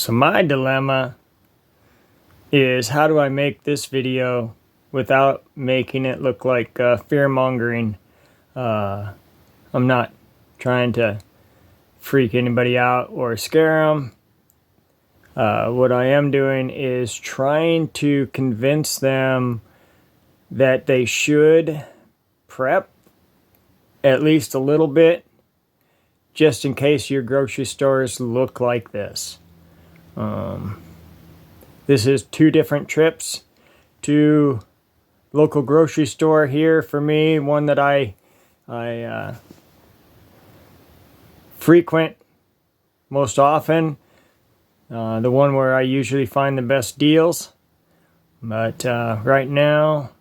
So my dilemma is, how do I make this video without making it look like fear mongering? I'm not trying to freak anybody out or scare them. What I am doing is trying to convince them that they should prep at least a little bit, just in case your grocery stores look like this. This is 2 different trips to local grocery store here for me. One that I frequent most often. The one where I usually find the best deals. But right now,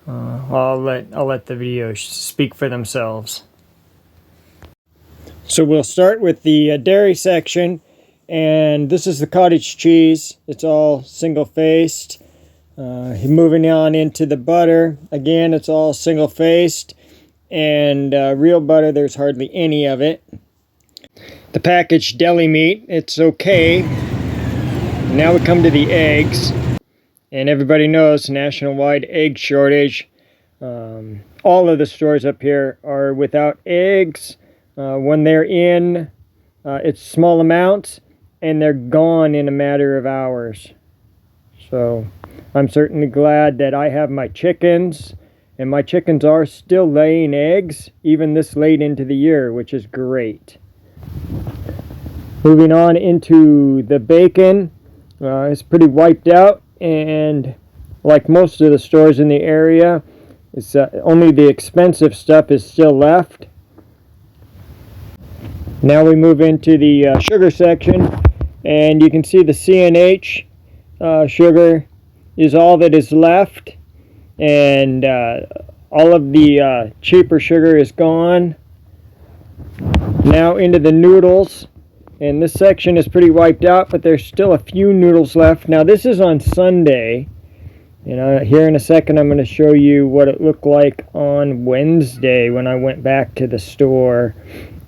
I'll let the videos speak for themselves. So we'll start with the dairy section, and this is the cottage cheese. It's all single-faced. Moving on into the butter, again, it's all single-faced, and real butter, there's hardly any of it. The packaged deli meat, it's okay. Now we come to the eggs, and everybody knows nationwide egg shortage. All of the stores up here are without eggs. When they're in, it's small amounts, and they're gone in a matter of hours. So I'm certainly glad that I have my chickens, and my chickens are still laying eggs even this late into the year, which is great. Moving on into the bacon, it's pretty wiped out, and like most of the stores in the area, it's only the expensive stuff is still left. Now we move into the sugar section, and you can see the CNH sugar is all that is left, and all of the cheaper sugar is gone. Now into the noodles, and this section is pretty wiped out, but there's still a few noodles left. Now this is on Sunday, and here in a second I'm going to show you what it looked like on Wednesday when I went back to the store.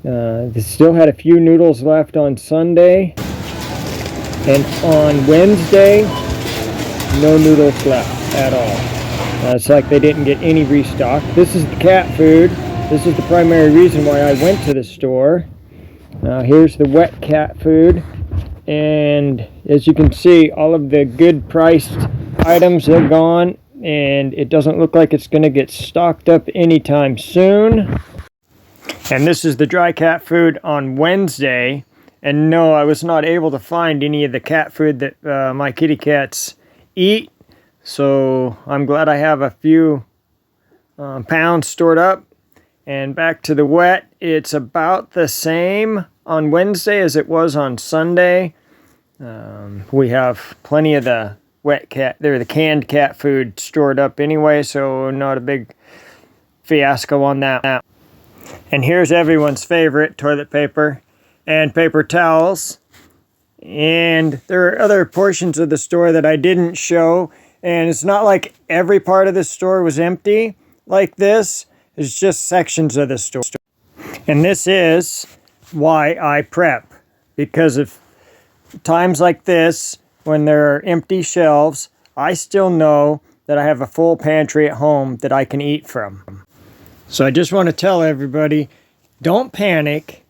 They still had a few noodles left on Sunday, and on Wednesday, no noodles left at all. It's like they didn't get any restock. This is the cat food. This is the primary reason why I went to the store. Here's the wet cat food, and as you can see, all of the good priced items are gone, and it doesn't look like it's going to get stocked up anytime soon. And this is the dry cat food on Wednesday. And no, I was not able to find any of the cat food that my kitty cats eat. So I'm glad I have a few pounds stored up. And back to the wet, it's about the same on Wednesday as it was on Sunday. We have plenty of the the canned cat food stored up anyway, so not a big fiasco on that. And here's everyone's favorite, toilet paper and paper towels. And there are other portions of the store that I didn't show, and it's not like every part of the store was empty like this. It's just sections of the store. And this is why I prep, because of times like this when there are empty shelves, I still know that I have a full pantry at home that I can eat from. So I just want to tell everybody, don't panic,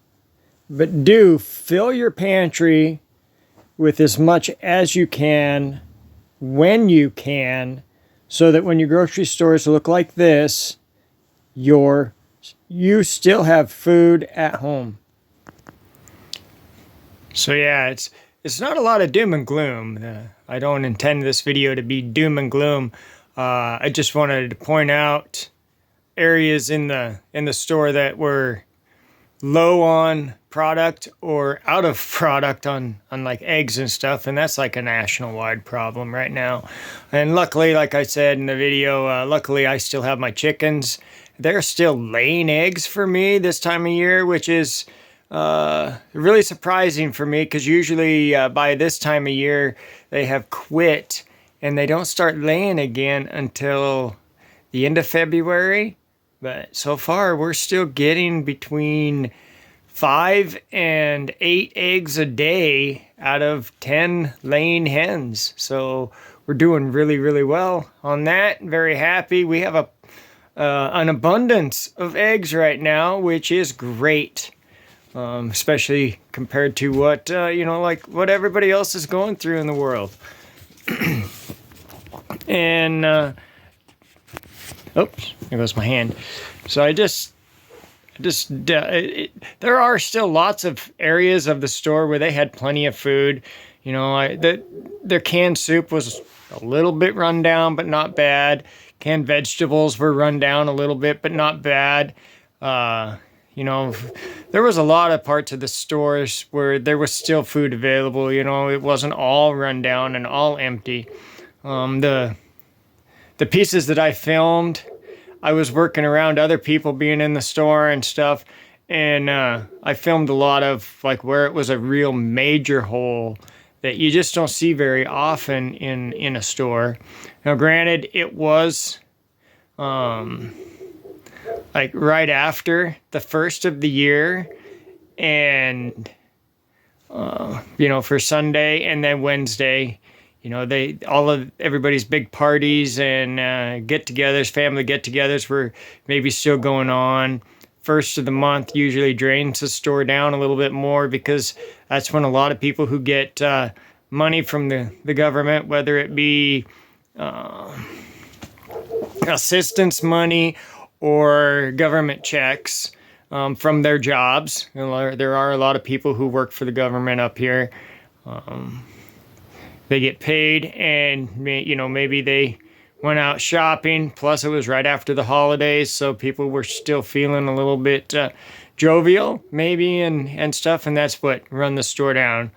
but do fill your pantry with as much as you can, when you can, so that when your grocery stores look like this, you still have food at home. So yeah, it's not a lot of doom and gloom. I don't intend this video to be doom and gloom. I just wanted to point out areas in the store that were low on product or out of product on like eggs and stuff, and that's like a national-wide problem right now. And luckily, like I said in the video, luckily I still have my chickens. They're still laying eggs for me this time of year, which is really surprising for me, because usually by this time of year they have quit and they don't start laying again until the end of February. But so far we're still getting between 5 and 8 eggs a day out of 10 laying hens. So we're doing really, really well on that. Very happy. We have an abundance of eggs right now, which is great. Especially compared to what, like what everybody else is going through in the world. And, oops, there goes my hand. So there are still lots of areas of the store where they had plenty of food. Their canned soup was a little bit run down, but not bad. Canned vegetables were run down a little bit, but not bad. There was a lot of parts of the stores where there was still food available. It wasn't all run down and all empty. The pieces that I filmed, I was working around other people being in the store and stuff, and I filmed a lot of like where it was a real major hole that you just don't see very often in a store. Now, granted, it was like right after the first of the year, and for Sunday and then Wednesday, everybody's big parties and get-togethers, family get-togethers were maybe still going on. First of the month usually drains the store down a little bit more, because that's when a lot of people who get money from the government, whether it be assistance money or government checks from their jobs. There are a lot of people who work for the government up here. They get paid, and maybe they went out shopping. Plus, it was right after the holidays, so people were still feeling a little bit jovial, maybe, and stuff, and that's what run the store down.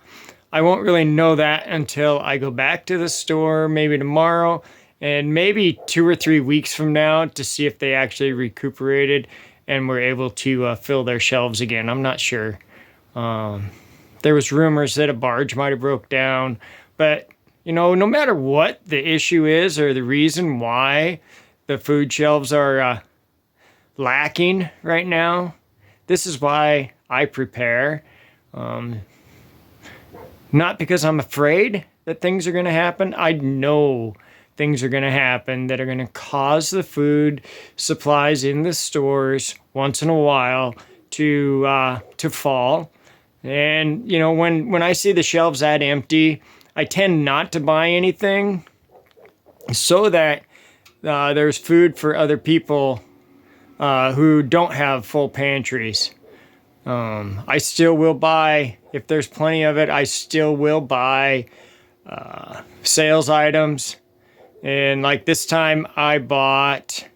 I won't really know that until I go back to the store, maybe tomorrow, and maybe 2 or 3 weeks from now, to see if they actually recuperated and were able to fill their shelves again. I'm not sure. There was rumors that a barge might have broke down. But, no matter what the issue is or the reason why the food shelves are lacking right now, this is why I prepare. Not because I'm afraid that things are going to happen. I know things are going to happen that are going to cause the food supplies in the stores once in a while to fall. And, when I see the shelves that empty, I tend not to buy anything, so that there's food for other people who don't have full pantries. I still will buy, if there's plenty of it, I still will buy sales items. And like this time I bought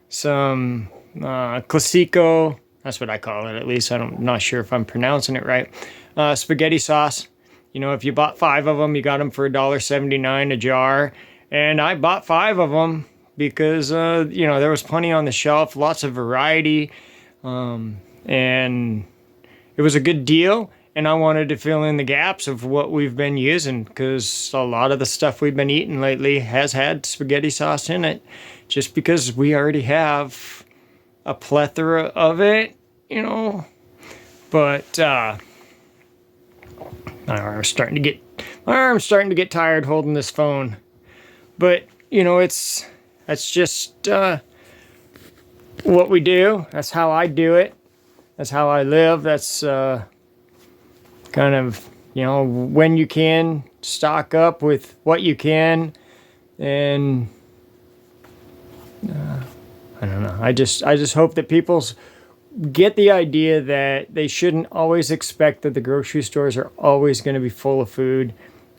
some Classico, that's what I call it at least, I'm not sure if I'm pronouncing it right, spaghetti sauce. If you bought 5 of them, you got them for $1.79 a jar. And I bought 5 of them because, there was plenty on the shelf, lots of variety. And it was a good deal. And I wanted to fill in the gaps of what we've been using, because a lot of the stuff we've been eating lately has had spaghetti sauce in it, just because we already have a plethora of it, But, my arm's starting to get tired holding this phone. But, that's just what we do. That's how I do it. That's how I live. That's kind of, when you can, stock up with what you can. And I don't know. I just hope that people get the idea that they shouldn't always expect that the grocery stores are always going to be full of food.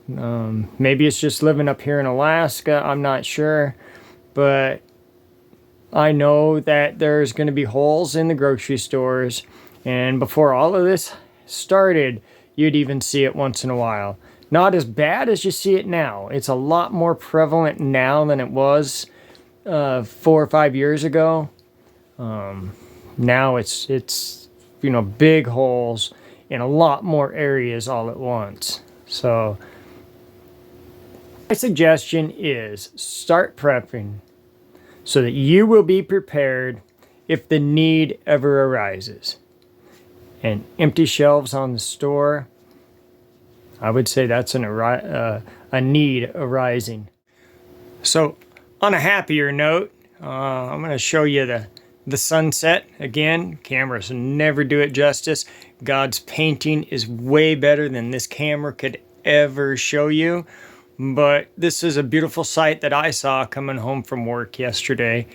Maybe it's just living up here in Alaska. I'm not sure. But I know that there's going to be holes in the grocery stores. And before all of this started, you'd even see it once in a while. Not as bad as you see it now. It's a lot more prevalent now than it was 4 or 5 years ago. Now it's big holes in a lot more areas all at once. So my suggestion is start prepping so that you will be prepared if the need ever arises. and empty shelves on the store, I would say that's a need arising. So on a happier note, I'm going to show you the sunset again. Cameras never do it justice. God's painting is way better than this camera could ever show you. But this is a beautiful sight that I saw coming home from work yesterday.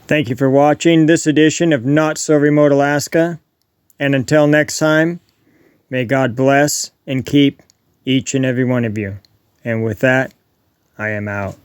Thank you for watching this edition of Not So Remote Alaska. And until next time, may God bless and keep each and every one of you. And with that, I am out.